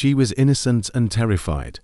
She was innocent and terrified,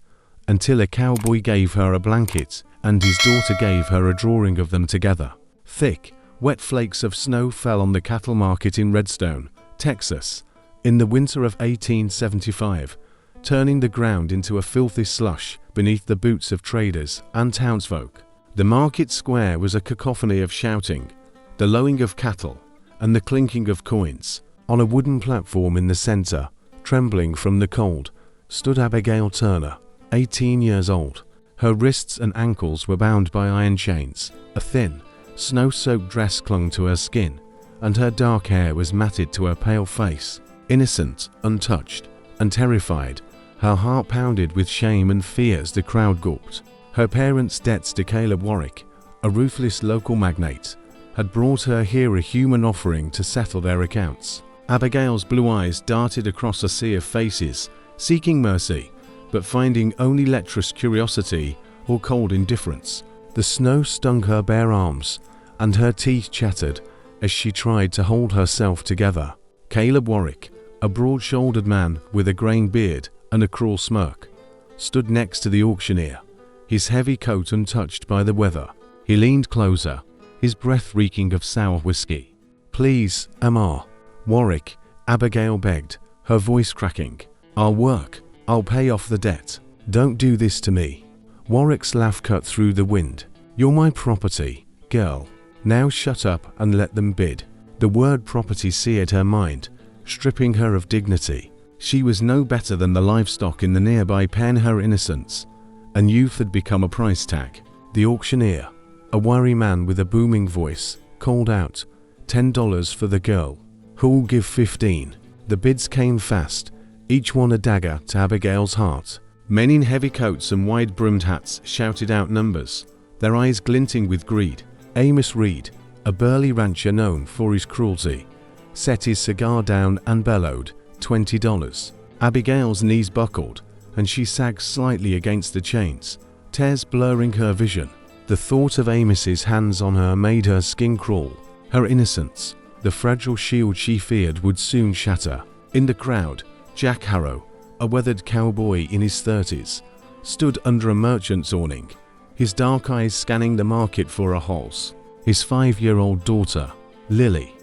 until a cowboy gave her a blanket and his daughter gave her a drawing of them together. Thick, wet flakes of snow fell on the cattle market in Redstone, Texas, in the winter of 1875, turning the ground into a filthy slush beneath the boots of traders and townsfolk. The market square was a cacophony of shouting, the lowing of cattle, and the clinking of coins. On a wooden platform in the center, trembling from the cold, stood Abigail Turner, 18 years old. Her wrists and ankles were bound by iron chains. A thin, snow-soaked dress clung to her skin, and her dark hair was matted to her pale face. Innocent, untouched, and terrified, her heart pounded with shame and fear as the crowd gawped. Her parents' debts to Caleb Warwick, a ruthless local magnate, had brought her here a human offering to settle their accounts. Abigail's blue eyes darted across a sea of faces, seeking mercy, but finding only lecherous curiosity or cold indifference. The snow stung her bare arms, and her teeth chattered as she tried to hold herself together. Caleb Warwick, a broad-shouldered man with a graying beard and a cruel smirk, stood next to the auctioneer, his heavy coat untouched by the weather. He leaned closer, his breath reeking of sour whiskey. "Please, Amar." "Warwick," Abigail begged, her voice cracking. "I'll work. I'll pay off the debt. Don't do this to me." Warwick's laugh cut through the wind. "You're my property, girl. Now shut up and let them bid." The word property seared her mind, stripping her of dignity. She was no better than the livestock in the nearby pen. Her innocence and youth had become a price tag. The auctioneer, a wiry man with a booming voice, called out, $10 for the girl. "Who'll give 15? The bids came fast, each one a dagger to Abigail's heart. Men in heavy coats and wide-brimmed hats shouted out numbers, their eyes glinting with greed. Amos Reed, a burly rancher known for his cruelty, set his cigar down and bellowed, $20. Abigail's knees buckled, and she sagged slightly against the chains, tears blurring her vision. The thought of Amos's hands on her made her skin crawl. Her innocence, the fragile shield she feared, would soon shatter. In the crowd, Jack Harrow, a weathered cowboy in his 30s, stood under a merchant's awning, his dark eyes scanning the market for a horse. His 5-year-old daughter, Lily,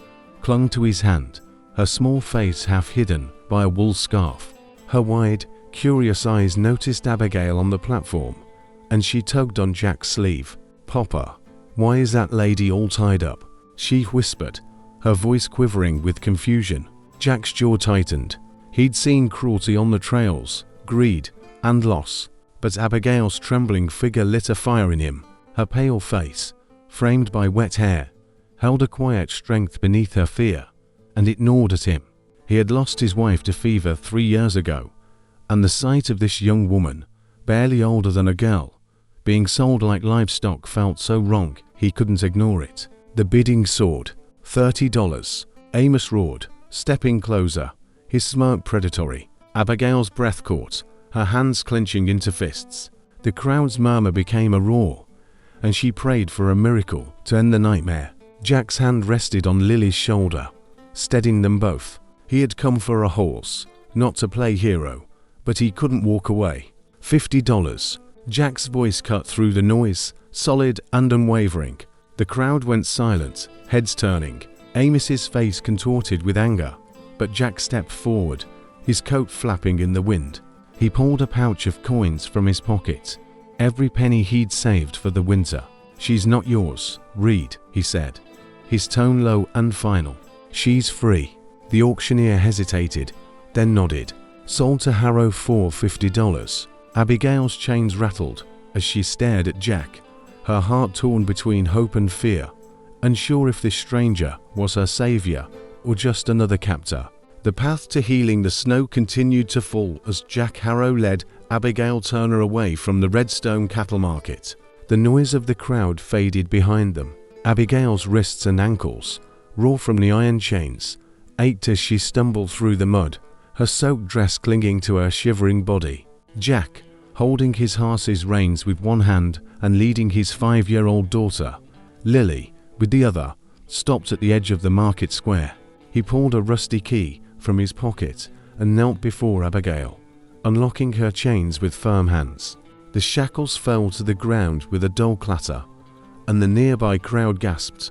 clung to his hand, her small face half hidden by a wool scarf. Her wide, curious eyes noticed Abigail on the platform, and she tugged on Jack's sleeve. "Papa, why is that lady all tied up?" she whispered, her voice quivering with confusion. Jack's jaw tightened. He'd seen cruelty on the trails, greed, and loss, but Abigail's trembling figure lit a fire in him. Her pale face, framed by wet hair, held a quiet strength beneath her fear, and it gnawed at him. He had lost his wife to fever 3 years ago, and the sight of this young woman, barely older than a girl, being sold like livestock felt so wrong he couldn't ignore it. The bidding soared. $30. Amos roared, stepping closer, his smirk predatory. Abigail's breath caught, her hands clenching into fists. The crowd's murmur became a roar, and she prayed for a miracle to end the nightmare. Jack's hand rested on Lily's shoulder, steadying them both. He had come for a horse, not to play hero, but he couldn't walk away. $50. Jack's voice cut through the noise, solid and unwavering. The crowd went silent, heads turning, Amos's face contorted with anger. But Jack stepped forward, his coat flapping in the wind. He pulled a pouch of coins from his pocket, every penny he'd saved for the winter. "She's not yours, Reed," he said, his tone low and final. "She's free." The auctioneer hesitated, then nodded. "Sold to Harrow for $50. Abigail's chains rattled as she stared at Jack, her heart torn between hope and fear, unsure if this stranger was her savior or just another captor. The path to healing the snow continued to fall as Jack Harrow led Abigail Turner away from the Redstone cattle market. The noise of the crowd faded behind them. Abigail's wrists and ankles, raw from the iron chains, ached as she stumbled through the mud, her soaked dress clinging to her shivering body. Jack, holding his horse's reins with one hand and leading his 5-year-old daughter, Lily, with the other, stopped at the edge of the market square. He pulled a rusty key from his pocket and knelt before Abigail, unlocking her chains with firm hands. The shackles fell to the ground with a dull clatter, and the nearby crowd gasped,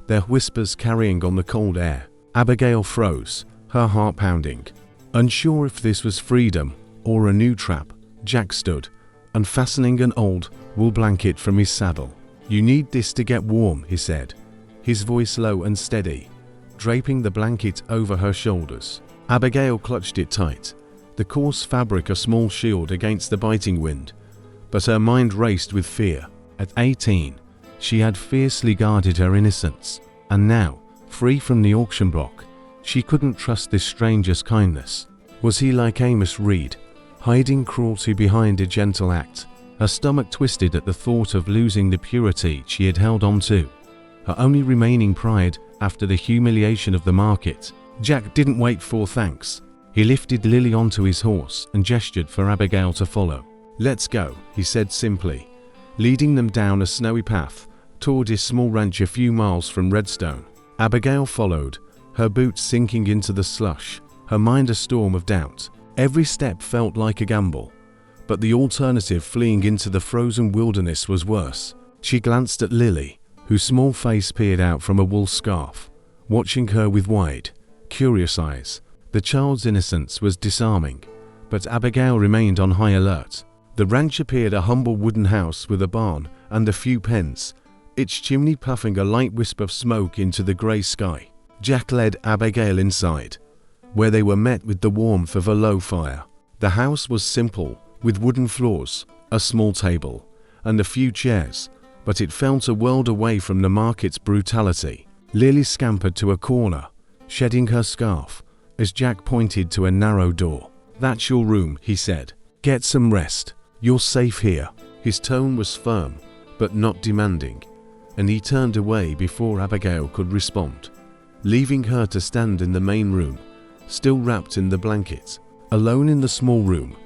their whispers carrying on the cold air. Abigail froze, her heart pounding. Unsure if this was freedom or a new trap, Jack stood, unfastening an old wool blanket from his saddle. "You need this to get warm," he said, his voice low and steady, draping the blanket over her shoulders. Abigail clutched it tight, the coarse fabric a small shield against the biting wind, but her mind raced with fear. At 18, she had fiercely guarded her innocence, and now, free from the auction block, she couldn't trust this stranger's kindness. Was he like Amos Reed, hiding cruelty behind a gentle act? Her stomach twisted at the thought of losing the purity she had held on to, her only remaining pride after the humiliation of the market. Jack didn't wait for thanks. He lifted Lily onto his horse and gestured for Abigail to follow. "Let's go," he said simply, leading them down a snowy path toward his small ranch a few miles from Redstone. Abigail followed, her boots sinking into the slush, her mind a storm of doubt. Every step felt like a gamble, but the alternative, fleeing into the frozen wilderness, was worse. She glanced at Lily, whose small face peered out from a wool scarf, watching her with wide, curious eyes. The child's innocence was disarming, but Abigail remained on high alert. The ranch appeared a humble wooden house with a barn and a few pens, its chimney puffing a light wisp of smoke into the grey sky. Jack led Abigail inside, where they were met with the warmth of a low fire. The house was simple, with wooden floors, a small table, and a few chairs, but it felt a world away from the market's brutality. Lily scampered to a corner, shedding her scarf, as Jack pointed to a narrow door. "That's your room," he said. "Get some rest. You're safe here." His tone was firm, but not demanding, and he turned away before Abigail could respond, leaving her to stand in the main room, still wrapped in the blanket. Alone in the small room,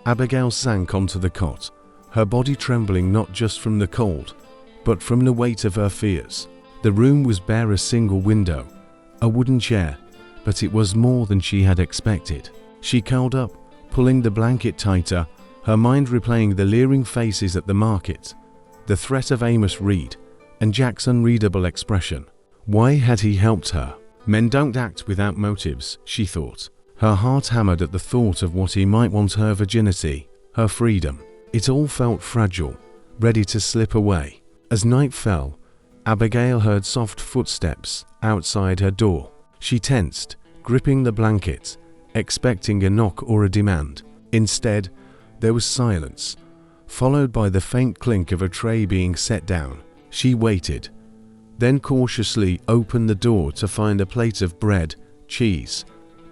Abigail sank onto the cot, her body trembling not just from the cold, but from the weight of her fears. The room was bare a single window, a wooden chair, but it was more than she had expected. She curled up, pulling the blanket tighter, her mind replaying the leering faces at the market, the threat of Amos Reed, and Jack's unreadable expression. Why had he helped her? Men don't act without motives, she thought. Her heart hammered at the thought of what he might want: her virginity, her freedom. It all felt fragile, ready to slip away. As night fell, Abigail heard soft footsteps outside her door. She tensed, gripping the blanket, expecting a knock or a demand. Instead, there was silence, followed by the faint clink of a tray being set down. She waited, then cautiously opened the door to find a plate of bread, cheese,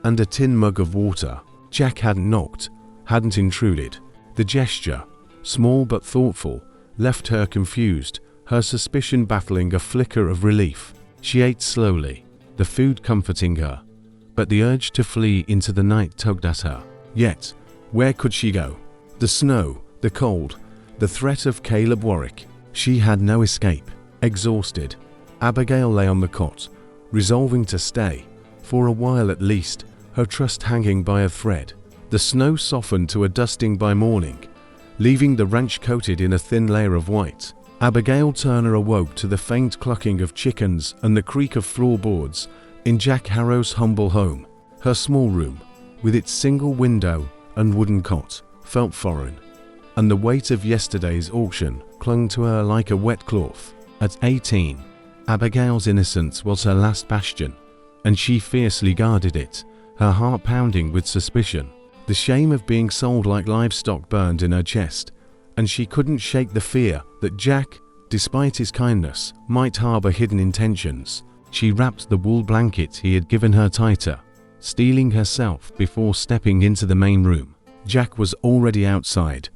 and a tin mug of water. Jack hadn't knocked, hadn't intruded. The gesture, small but thoughtful, left her confused, her suspicion battling a flicker of relief. She ate slowly, the food comforting her, but the urge to flee into the night tugged at her. Yet, where could she go? The snow, the cold, the threat of Caleb Warwick. She had no escape. Exhausted, Abigail lay on the cot, resolving to stay, for a while at least, her trust hanging by a thread. The snow softened to a dusting by morning, leaving the ranch coated in a thin layer of white. Abigail Turner awoke to the faint clucking of chickens and the creak of floorboards in Jack Harrow's humble home. Her small room, with its single window and wooden cot, felt foreign, and the weight of yesterday's auction clung to her like a wet cloth. At 18, Abigail's innocence was her last bastion, and she fiercely guarded it, her heart pounding with suspicion. The shame of being sold like livestock burned in her chest, and she couldn't shake the fear that Jack, despite his kindness, might harbor hidden intentions. She wrapped the wool blanket he had given her tighter, steeling herself before stepping into the main room. Jack was already outside,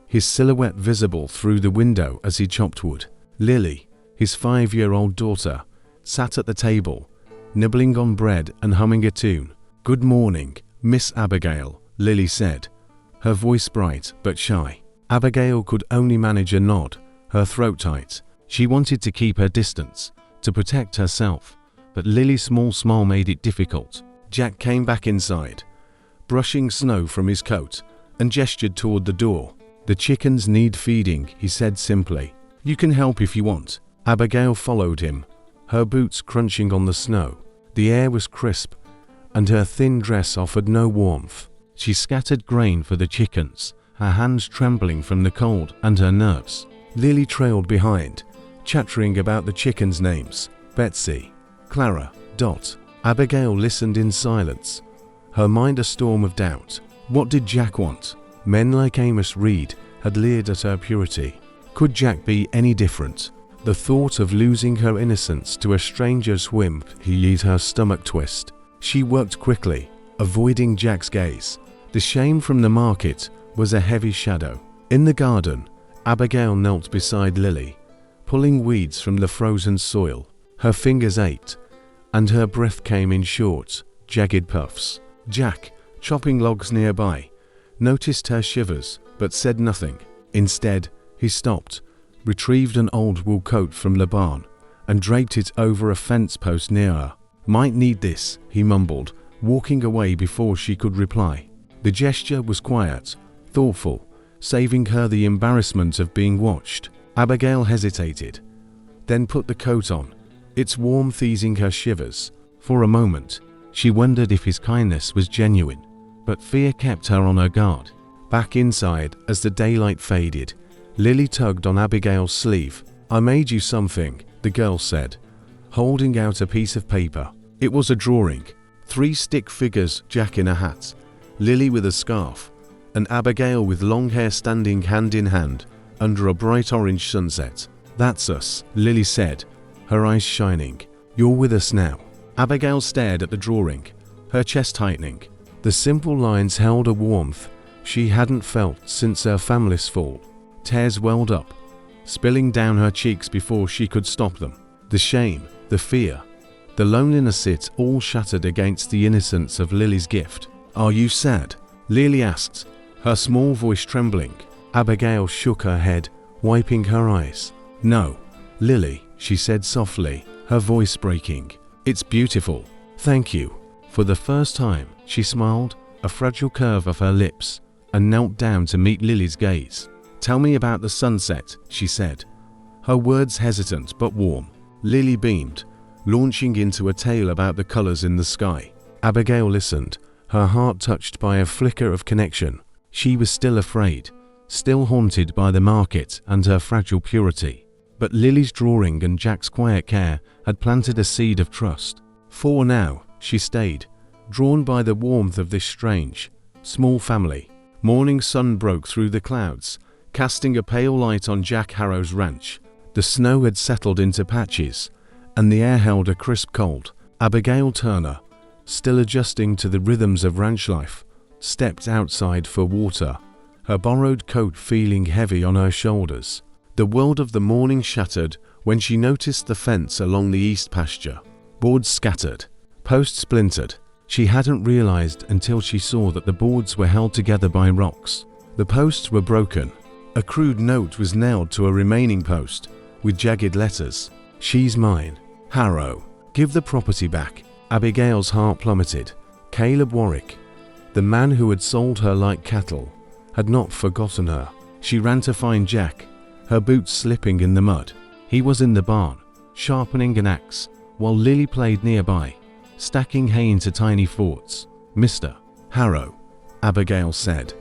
his silhouette visible through the window as he chopped wood. Lily, his 5-year-old daughter, sat at the table, nibbling on bread and humming a tune. "Good morning, Miss Abigail," Lily said, her voice bright but shy. Abigail could only manage a nod, her throat tight. She wanted to keep her distance, to protect herself, but Lily's small smile made it difficult. Jack came back inside, brushing snow from his coat and gestured toward the door. "The chickens need feeding," he said simply. "You can help if you want." Abigail followed him, her boots crunching on the snow. The air was crisp, and her thin dress offered no warmth. She scattered grain for the chickens, her hands trembling from the cold and her nerves. Lily trailed behind, chattering about the chickens' names: Betsy, Clara, Dot. Abigail listened in silence, her mind a storm of doubt. What did Jack want? Men like Amos Reed had leered at her purity. Could Jack be any different? The thought of losing her innocence to a stranger's whim made her stomach twist. She worked quickly, avoiding Jack's gaze. The shame from the market was a heavy shadow. In the garden, Abigail knelt beside Lily, pulling weeds from the frozen soil. Her fingers ached, and her breath came in short, jagged puffs. Jack, chopping logs nearby, noticed her shivers, but said nothing. Instead, he stopped, retrieved an old wool coat from the barn, and draped it over a fence post near her. "Might need this," he mumbled, walking away before she could reply. The gesture was quiet, thoughtful, saving her the embarrassment of being watched. Abigail hesitated, then put the coat on, its warmth easing her shivers. For a moment, she wondered if his kindness was genuine, but fear kept her on her guard. Back inside, as the daylight faded, Lily tugged on Abigail's sleeve. "I made you something," the girl said, holding out a piece of paper. It was a drawing. 3 stick figures, Jack in a hat, Lily with a scarf, and Abigail with long hair standing hand in hand under a bright orange sunset. "That's us," Lily said, her eyes shining. "You're with us now." Abigail stared at the drawing, her chest tightening. The simple lines held a warmth she hadn't felt since her family's fall. Tears welled up, spilling down her cheeks before she could stop them. The shame, the fear, the loneliness, it all shattered against the innocence of Lily's gift. "Are you sad?" Lily asked, her small voice trembling. Abigail shook her head, wiping her eyes. "No, Lily," she said softly, her voice breaking. "It's beautiful. Thank you." For the first time, she smiled, a fragile curve of her lips, and knelt down to meet Lily's gaze. "Tell me about the sunset," she said, her words hesitant but warm. Lily beamed, launching into a tale about the colors in the sky. Abigail listened, her heart touched by a flicker of connection. She was still afraid, still haunted by the market and her fragile purity. But Lily's drawing and Jack's quiet care had planted a seed of trust. For now, she stayed, drawn by the warmth of this strange, small family. Morning sun broke through the clouds, casting a pale light on Jack Harrow's ranch. The snow had settled into patches, and the air held a crisp cold. Abigail Turner, still adjusting to the rhythms of ranch life, stepped outside for water, her borrowed coat feeling heavy on her shoulders. The world of the morning shattered when she noticed the fence along the east pasture. Boards scattered, posts splintered. She hadn't realized until she saw that the boards were held together by rocks. The posts were broken. A crude note was nailed to a remaining post, with jagged letters. "She's mine. Harrow. Give the property back." Abigail's heart plummeted. Caleb Warwick, the man who had sold her like cattle, had not forgotten her. She ran to find Jack, her boots slipping in the mud. He was in the barn, sharpening an axe, while Lily played nearby, stacking hay into tiny forts. "Mr. Harrow," Abigail said,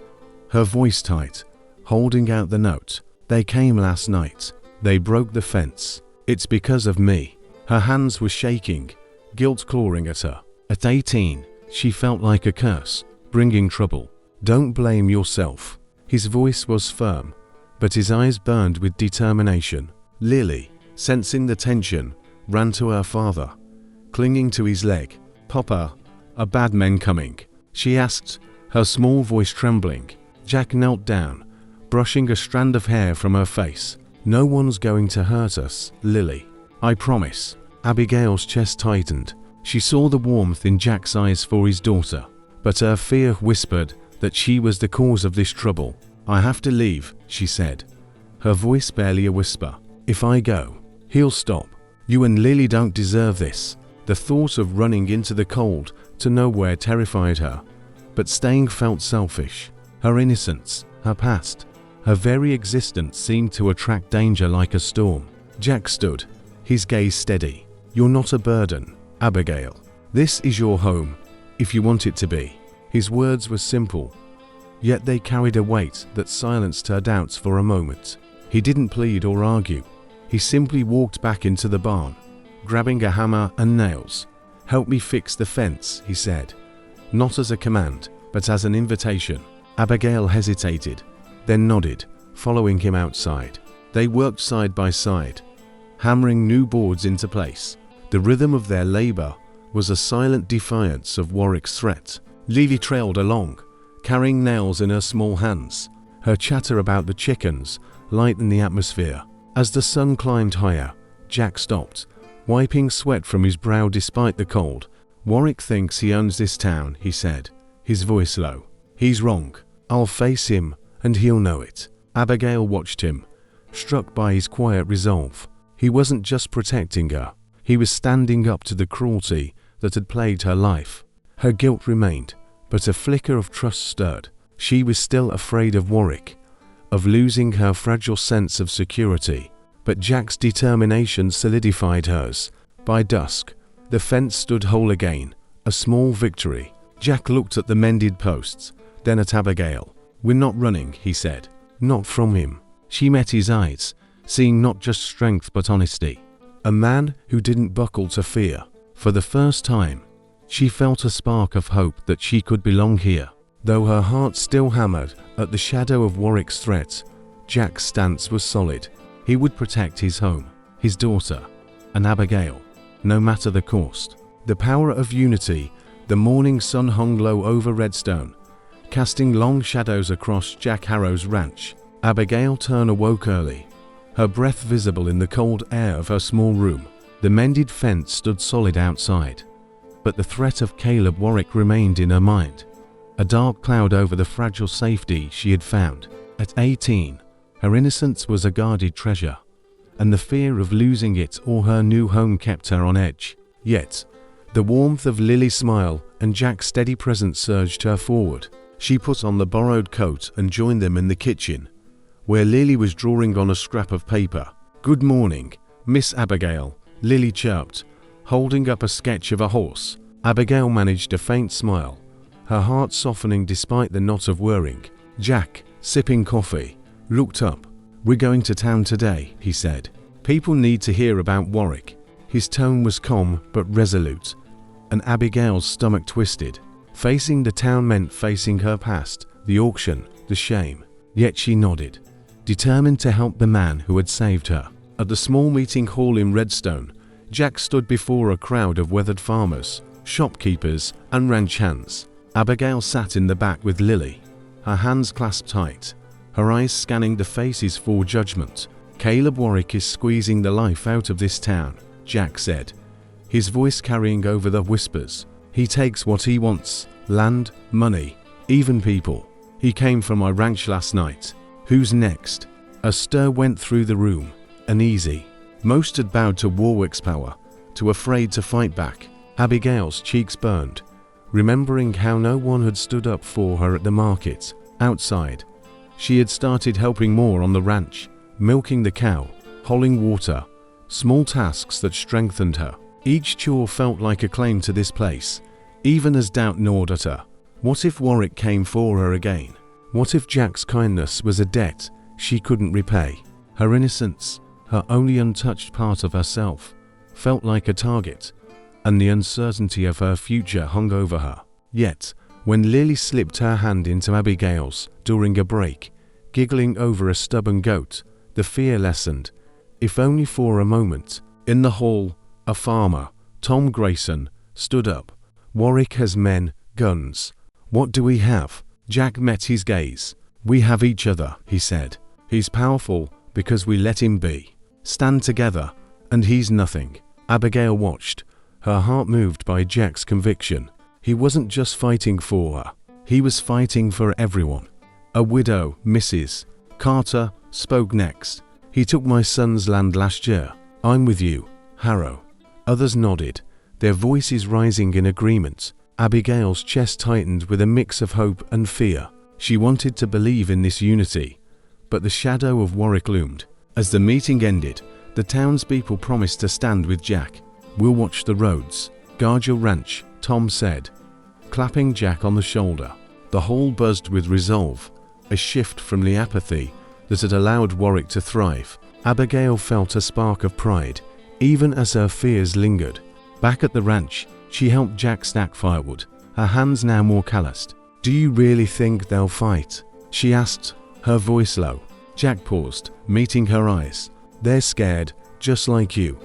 her voice tight, holding out the note. "They came last night. They broke the fence. It's because of me." Her hands were shaking, guilt clawing at her. At 18, she felt like a curse, bringing trouble. "Don't blame yourself." His voice was firm, but his eyes burned with determination. Lily, sensing the tension, ran to her father, clinging to his leg. "Papa, are bad men coming?" she asked, her small voice trembling. Jack knelt down, brushing a strand of hair from her face. "No one's going to hurt us, Lily. I promise." Abigail's chest tightened. She saw the warmth in Jack's eyes for his daughter, but her fear whispered that she was the cause of this trouble. "I have to leave," she said, her voice barely a whisper. "If I go, he'll stop. You and Lily don't deserve this." The thought of running into the cold to nowhere terrified her, but staying felt selfish. Her innocence, her past, her very existence seemed to attract danger like a storm. Jack stood, his gaze steady. "You're not a burden, Abigail. This is your home, if you want it to be." His words were simple, yet they carried a weight that silenced her doubts for a moment. He didn't plead or argue. He simply walked back into the barn, grabbing a hammer and nails. "Help me fix the fence," he said, not as a command, but as an invitation. Abigail hesitated, then nodded, following him outside. They worked side by side, hammering new boards into place. The rhythm of their labor was a silent defiance of Warwick's threat. Lily trailed along, carrying nails in her small hands. Her chatter about the chickens lightened the atmosphere. As the sun climbed higher, Jack stopped, wiping sweat from his brow despite the cold. "Warwick thinks he owns this town," he said, his voice low. "He's wrong. I'll face him, and he'll know it." Abigail watched him, struck by his quiet resolve. He wasn't just protecting her. He was standing up to the cruelty that had plagued her life. Her guilt remained, but a flicker of trust stirred. She was still afraid of Warwick, of losing her fragile sense of security. But Jack's determination solidified hers. By dusk, the fence stood whole again, a small victory. Jack looked at the mended posts, then at Abigail. "We're not running," he said. "Not from him." She met his eyes, seeing not just strength but honesty. A man who didn't buckle to fear. For the first time, she felt a spark of hope that she could belong here. Though her heart still hammered at the shadow of Warwick's threat, Jack's stance was solid. He would protect his home, his daughter, and Abigail, no matter the cost. The power of unity. The morning sun hung low over Redstone, casting long shadows across Jack Harrow's ranch. Abigail Turner woke early, her breath visible in the cold air of her small room. The mended fence stood solid outside, but the threat of Caleb Warwick remained in her mind, a dark cloud over the fragile safety she had found. At 18, her innocence was a guarded treasure, and the fear of losing it or her new home kept her on edge. Yet, the warmth of Lily's smile and Jack's steady presence surged her forward. She put on the borrowed coat and joined them in the kitchen, where Lily was drawing on a scrap of paper. "Good morning, Miss Abigail," Lily chirped, holding up a sketch of a horse. Abigail managed a faint smile, her heart softening despite the knot of worrying. Jack, sipping coffee, looked up. "We're going to town today," he said. "People need to hear about Warwick." His tone was calm but resolute, and Abigail's stomach twisted. Facing the town meant facing her past, the auction, the shame. Yet she nodded, determined to help the man who had saved her. At the small meeting hall in Redstone, Jack stood before a crowd of weathered farmers, shopkeepers, and ranch hands. Abigail sat in the back with Lily, her hands clasped tight, her eyes scanning the faces for judgment. "Caleb Warwick is squeezing the life out of this town," Jack said, his voice carrying over the whispers. "He takes what he wants, land, money, even people. He came from my ranch last night. Who's next?" A stir went through the room, uneasy. Most had bowed to Warwick's power, too afraid to fight back. Abigail's cheeks burned, remembering how no one had stood up for her at the market. Outside, she had started helping more on the ranch, milking the cow, hauling water, small tasks that strengthened her. Each chore felt like a claim to this place, even as doubt gnawed at her. What if Warwick came for her again? What if Jack's kindness was a debt she couldn't repay? Her innocence, her only untouched part of herself, felt like a target, and the uncertainty of her future hung over her. Yet, when Lily slipped her hand into Abigail's during a break, giggling over a stubborn goat, the fear lessened, if only for a moment. In the hall, a farmer, Tom Grayson, stood up. "Warwick has men, guns. What do we have?" Jack met his gaze. "We have each other," he said. "He's powerful because we let him be. Stand together, and he's nothing." Abigail watched, her heart moved by Jack's conviction. He wasn't just fighting for her, he was fighting for everyone. A widow, Mrs. Carter, spoke next. "He took my son's land last year. I'm with you, Harrow." Others nodded, their voices rising in agreement. Abigail's chest tightened with a mix of hope and fear. She wanted to believe in this unity, but the shadow of Warwick loomed. As the meeting ended, the townspeople promised to stand with Jack. "We'll watch the roads. Guard your ranch," Tom said, clapping Jack on the shoulder. The hall buzzed with resolve, a shift from the apathy that had allowed Warwick to thrive. Abigail felt a spark of pride, even as her fears lingered. Back at the ranch, she helped Jack stack firewood, her hands now more calloused. "Do you really think they'll fight?" she asked, her voice low. Jack paused, meeting her eyes. "They're scared, just like you,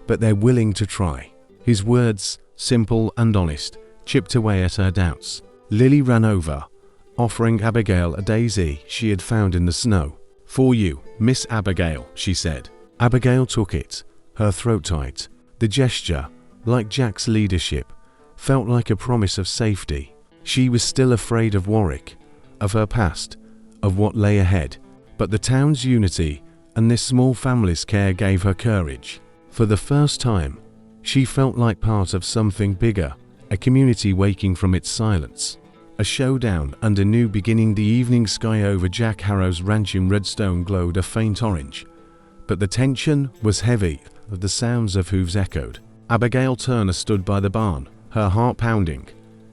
but they're willing to try." His words, simple and honest, chipped away at her doubts. Lily ran over, offering Abigail a daisy she had found in the snow. "For you, Miss Abigail," she said. Abigail took it, her throat tight. The gesture, like Jack's leadership, felt like a promise of safety. She was still afraid of Warwick, of her past, of what lay ahead, but the town's unity and this small family's care gave her courage. For the first time, she felt like part of something bigger, a community waking from its silence. A showdown and a new beginning. The evening sky over Jack Harrow's ranch in Redstone glowed a faint orange, but the tension was heavy as the sounds of hooves echoed. Abigail Turner stood by the barn, her heart pounding,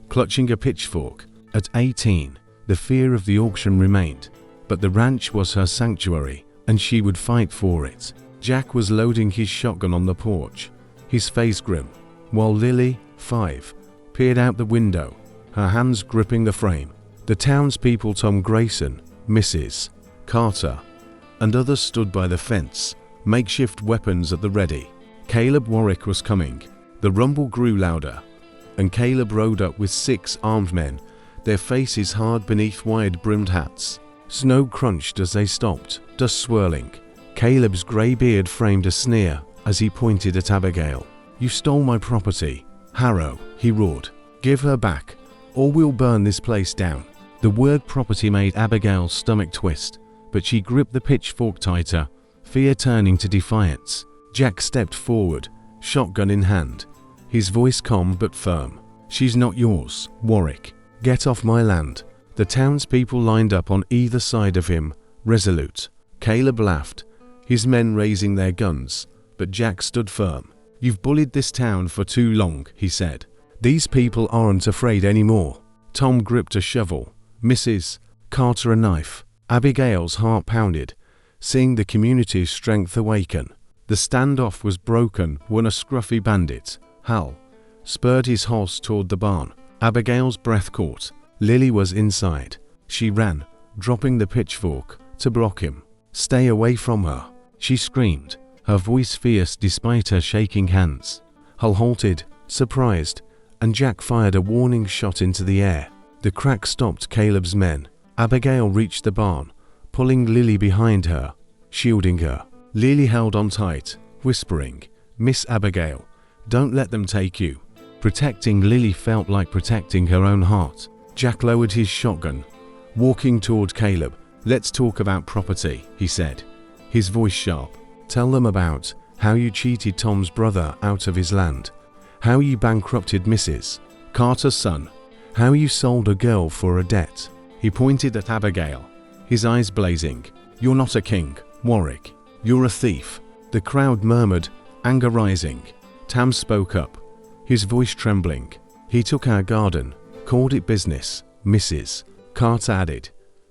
clutching a pitchfork. At 18, the fear of the auction remained, but the ranch was her sanctuary, and she would fight for it. Jack was loading his shotgun on the porch, his face grim, while Lily, 5, peered out the window, her hands gripping the frame. The townspeople, Tom Grayson, Mrs. Carter, and others stood by the fence, makeshift weapons at the ready. Caleb Warwick was coming. The rumble grew louder, and Caleb rode up with 6 armed men, their faces hard beneath wide-brimmed hats. Snow crunched as they stopped, dust swirling. Caleb's grey beard framed a sneer as he pointed at Abigail. "You stole my property, Harrow," he roared. "Give her back, or we'll burn this place down." The word property made Abigail's stomach twist, but she gripped the pitchfork tighter, fear turning to defiance. Jack stepped forward, shotgun in hand, his voice calm but firm. "She's not yours, Warwick. Get off my land." The townspeople lined up on either side of him, resolute. Caleb laughed, his men raising their guns, but Jack stood firm. "You've bullied this town for too long," he said. "These people aren't afraid anymore." Tom gripped a shovel, Mrs. Carter a knife. Abigail's heart pounded, seeing the community's strength awaken. The standoff was broken when a scruffy bandit, Hal, spurred his horse toward the barn. Abigail's breath caught. Lily was inside. She ran, dropping the pitchfork, to block him. "Stay away from her," she screamed, her voice fierce despite her shaking hands. Hal halted, surprised, and Jack fired a warning shot into the air. The crack stopped Caleb's men. Abigail reached the barn, pulling Lily behind her, shielding her. Lily held on tight, whispering, "Miss Abigail, don't let them take you." Protecting Lily felt like protecting her own heart. Jack lowered his shotgun, walking toward Caleb. "Let's talk about property," he said, his voice sharp. "Tell them about how you cheated Tom's brother out of his land, how you bankrupted Mrs. Carter's son, how you sold a girl for a debt." He pointed at Abigail, his eyes blazing. "You're not a king, Warwick. You're a thief." The crowd murmured, anger rising. Tam spoke up, his voice trembling. "He took our garden, called it business," Mrs. Carter added.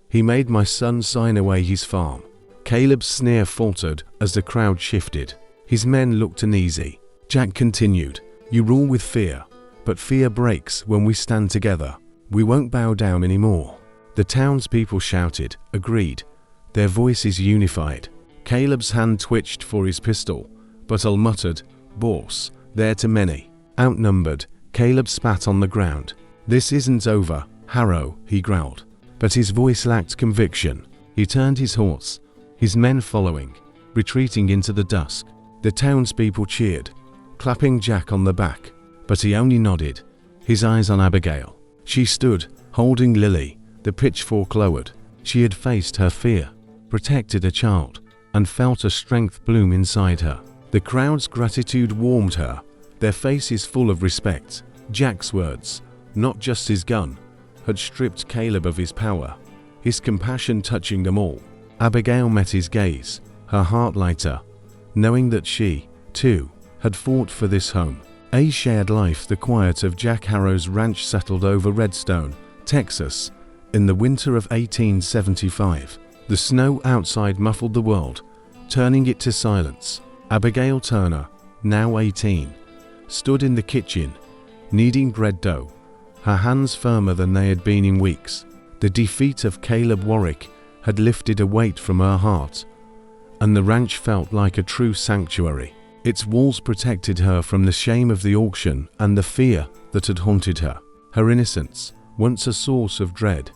"He made my son sign away his farm." Caleb's sneer faltered as the crowd shifted. His men looked uneasy. Jack continued, "You rule with fear, but fear breaks when we stand together. We won't bow down anymore." The townspeople shouted, agreed, their voices unified. Caleb's hand twitched for his pistol, but Al muttered, "Boss, they're too many." Outnumbered, Caleb spat on the ground. "This isn't over, Harrow," he growled, but his voice lacked conviction. He turned his horse, his men following, retreating into the dusk. The townspeople cheered, clapping Jack on the back, but he only nodded, his eyes on Abigail. She stood, holding Lily, the pitchfork lowered. She had faced her fear, protected a child, and felt a strength bloom inside her. The crowd's gratitude warmed her, their faces full of respect. Jack's words, not just his gun, had stripped Caleb of his power. his compassion touching them all. Abigail met his gaze, her heart lighter, knowing that she, too, had fought for this home. A shared life. The quiet of Jack Harrow's ranch settled over Redstone, Texas, in the winter of 1875. The snow outside muffled the world, turning it to silence. Abigail Turner, now 18, stood in the kitchen, kneading bread dough, her hands firmer than they had been in weeks. The defeat of Caleb Warwick had lifted a weight from her heart, and the ranch felt like a true sanctuary. Its walls protected her from the shame of the auction and the fear that had haunted her. Her innocence, once a source of dread,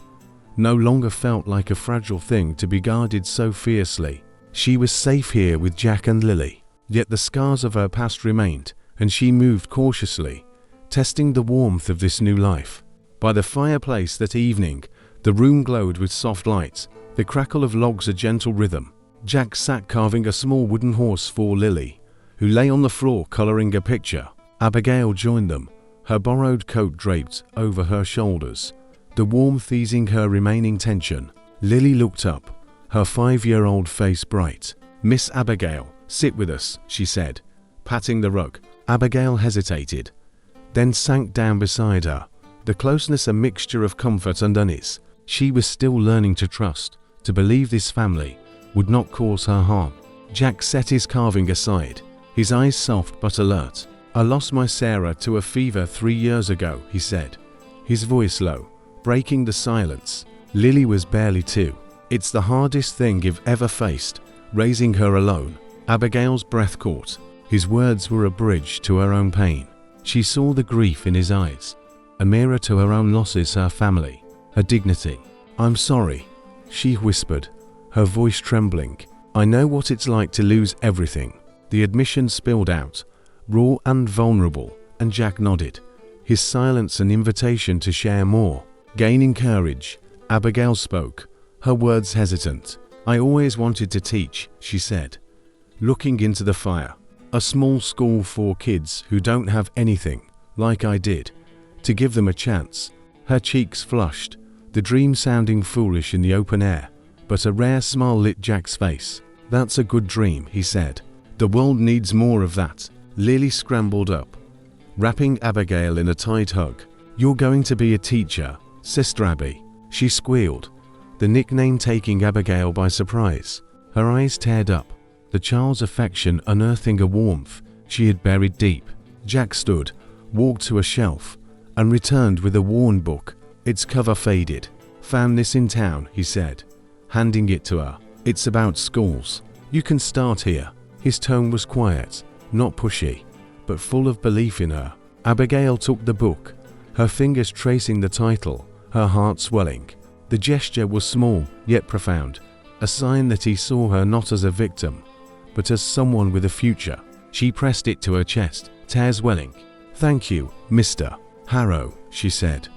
no longer felt like a fragile thing to be guarded so fiercely. She was safe here with Jack and Lily, yet the scars of her past remained, and she moved cautiously, testing the warmth of this new life. By the fireplace that evening, the room glowed with soft lights, the crackle of logs a gentle rhythm. Jack sat carving a small wooden horse for Lily, who lay on the floor coloring a picture. Abigail joined them, her borrowed coat draped over her shoulders, the warmth easing her remaining tension. Lily looked up, her 5-year-old face bright. "Miss Abigail, sit with us," she said, patting the rug. Abigail hesitated, then sank down beside her, the closeness a mixture of comfort and unease. She was still learning to trust, to believe this family would not cause her harm. Jack set his carving aside, his eyes soft but alert. "I lost my Sarah to a fever 3 years ago," he said, his voice low, breaking the silence. "Lily was barely 2. It's the hardest thing you've ever faced, raising her alone." Abigail's breath caught. His words were a bridge to her own pain. She saw the grief in his eyes, a mirror to her own losses, her family, her dignity. "I'm sorry," she whispered, her voice trembling. "I know what it's like to lose everything." The admission spilled out, raw and vulnerable, and Jack nodded, his silence an invitation to share more. Gaining courage, Abigail spoke, her words hesitant. "I always wanted to teach," she said, looking into the fire. "A small school for kids who don't have anything, like I did, to give them a chance." Her cheeks flushed, the dream sounding foolish in the open air, but a rare smile lit Jack's face. "That's a good dream," he said. "The world needs more of that." Lily scrambled up, wrapping Abigail in a tight hug. "You're going to be a teacher, Sister Abby," she squealed, the nickname taking Abigail by surprise. Her eyes teared up, the child's affection unearthing a warmth she had buried deep. Jack stood, walked to a shelf, and returned with a worn book, its cover faded. "Found this in town," he said, handing it to her. "It's about schools. You can start here." His tone was quiet, not pushy, but full of belief in her. Abigail took the book, her fingers tracing the title, her heart swelling. The gesture was small, yet profound, a sign that he saw her not as a victim, but as someone with a future. She pressed it to her chest, tears welling. "Thank you, Mr. Harrow," she said,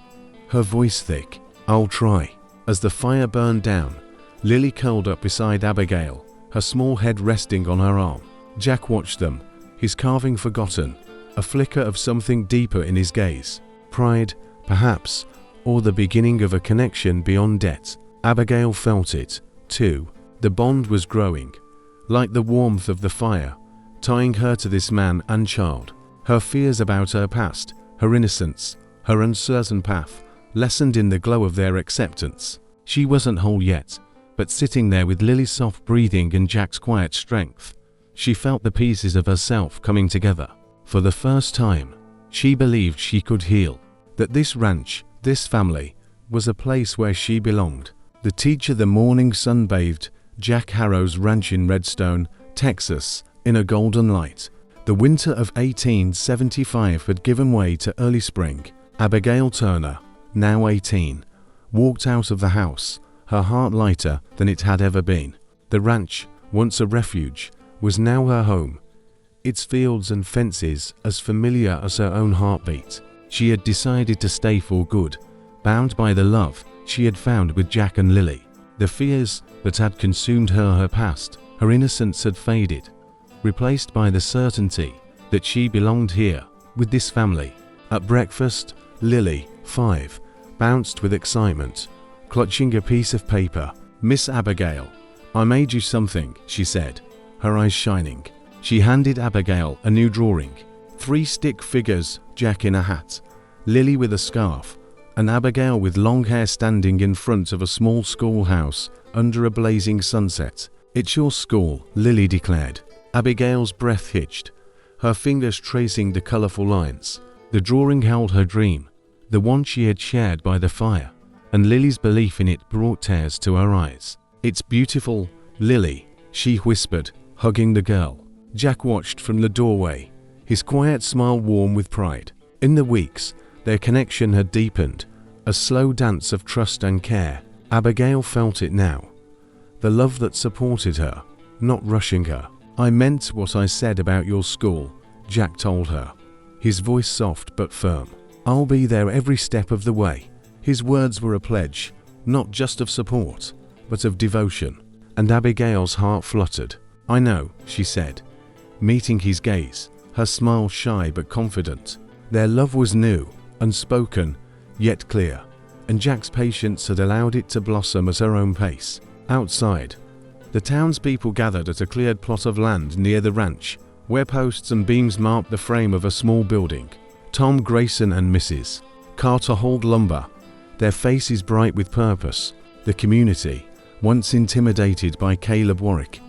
her voice thick. "I'll try." As the fire burned down, Lily curled up beside Abigail, her small head resting on her arm. Jack watched them, his carving forgotten, a flicker of something deeper in his gaze. Pride, perhaps, or the beginning of a connection beyond debt. Abigail felt it, too. The bond was growing, like the warmth of the fire, tying her to this man and child. Her fears about her past, her innocence, her uncertain path, lessened in the glow of their acceptance. She wasn't whole yet, but sitting there with Lily's soft breathing and Jack's quiet strength, she felt the pieces of herself coming together. For the first time, she believed she could heal, that this ranch, this family, was a place where she belonged. The teacher. The morning sun bathed Jack Harrow's ranch in Redstone, Texas, in a golden light. The winter of 1875 had given way to early spring. Abigail Turner, now 18, walked out of the house, her heart lighter than it had ever been. The ranch, once a refuge, was now her home, its fields and fences as familiar as her own heartbeat. She had decided to stay for good, bound by the love she had found with Jack and Lily. The fears that had consumed her past, her innocence had faded, replaced by the certainty that she belonged here, with this family. At breakfast, Lily, 5, bounced with excitement, clutching a piece of paper. "Miss Abigail, I made you something," she said, her eyes shining. She handed Abigail a new drawing. 3 stick figures, Jack in a hat, Lily with a scarf, and Abigail with long hair standing in front of a small schoolhouse under a blazing sunset. "It's your school," Lily declared. Abigail's breath hitched, her fingers tracing the colorful lines. The drawing held her dream, the one she had shared by the fire, and Lily's belief in it brought tears to her eyes. "It's beautiful, Lily," she whispered, hugging the girl. Jack watched from the doorway, his quiet smile warm with pride. In the weeks, their connection had deepened, a slow dance of trust and care. Abigail felt it now, the love that supported her, not rushing her. "I meant what I said about your school," Jack told her, his voice soft but firm. "I'll be there every step of the way." His words were a pledge, not just of support, but of devotion, and Abigail's heart fluttered. "I know," she said, meeting his gaze, her smile shy but confident. Their love was new, unspoken, yet clear, and Jack's patience had allowed it to blossom at her own pace. Outside, the townspeople gathered at a cleared plot of land near the ranch, where posts and beams marked the frame of a small building. Tom Grayson and Mrs. Carter hauled lumber, their faces bright with purpose. The community, once intimidated by Caleb Warwick,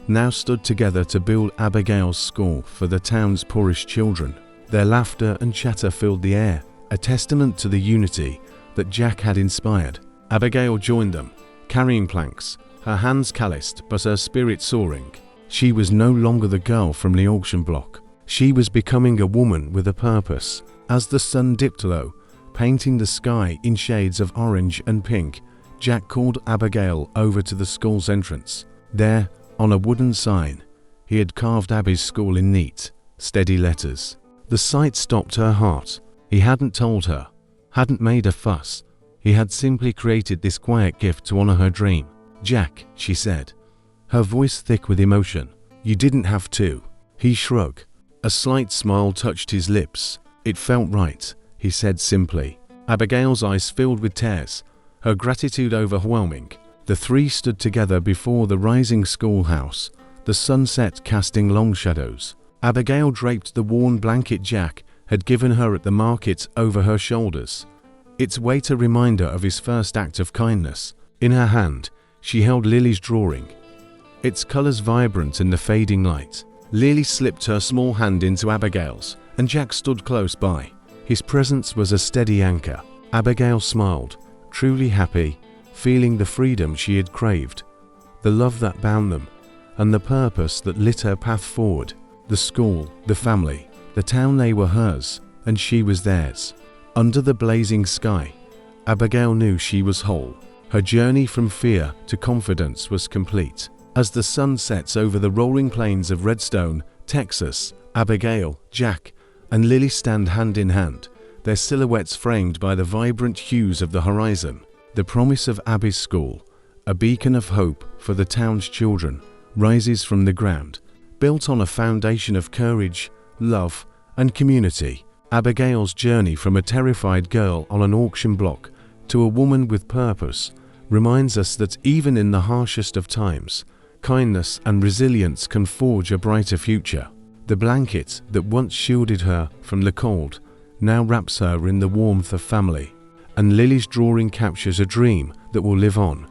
now stood together to build Abigail's school for the town's poorest children. Their laughter and chatter filled the air, a testament to the unity that Jack had inspired. Abigail joined them, carrying planks, her hands calloused but her spirit soaring. She was no longer the girl from the auction block. She was becoming a woman with a purpose. As the sun dipped low, painting the sky in shades of orange and pink, Jack called Abigail over to the school's entrance. There, on a wooden sign, he had carved Abby's school in neat, steady letters. The sight stopped her heart. He hadn't told her, hadn't made a fuss. He had simply created this quiet gift to honor her dream. "Jack," she said, her voice thick with emotion, "you didn't have to." He shrugged. A slight smile touched his lips. "It felt right," he said simply. Abigail's eyes filled with tears, her gratitude overwhelming. The three stood together before the rising schoolhouse, the sunset casting long shadows. Abigail draped the worn blanket Jack had given her at the market over her shoulders, its weight a reminder of his first act of kindness. In her hand, she held Lily's drawing, its colors vibrant in the fading light. Lily slipped her small hand into Abigail's, and Jack stood close by. His presence was a steady anchor. Abigail smiled, truly happy, feeling the freedom she had craved, the love that bound them, and the purpose that lit her path forward. The school, the family, the town, they were hers, and she was theirs. Under the blazing sky, Abigail knew she was whole. Her journey from fear to confidence was complete. As the sun sets over the rolling plains of Redstone, Texas, Abigail, Jack, and Lily stand hand in hand, their silhouettes framed by the vibrant hues of the horizon. The promise of Abby's school, a beacon of hope for the town's children, rises from the ground, built on a foundation of courage, love, and community. Abigail's journey from a terrified girl on an auction block to a woman with purpose reminds us that even in the harshest of times, kindness and resilience can forge a brighter future. The blanket that once shielded her from the cold now wraps her in the warmth of family, and Lily's drawing captures a dream that will live on,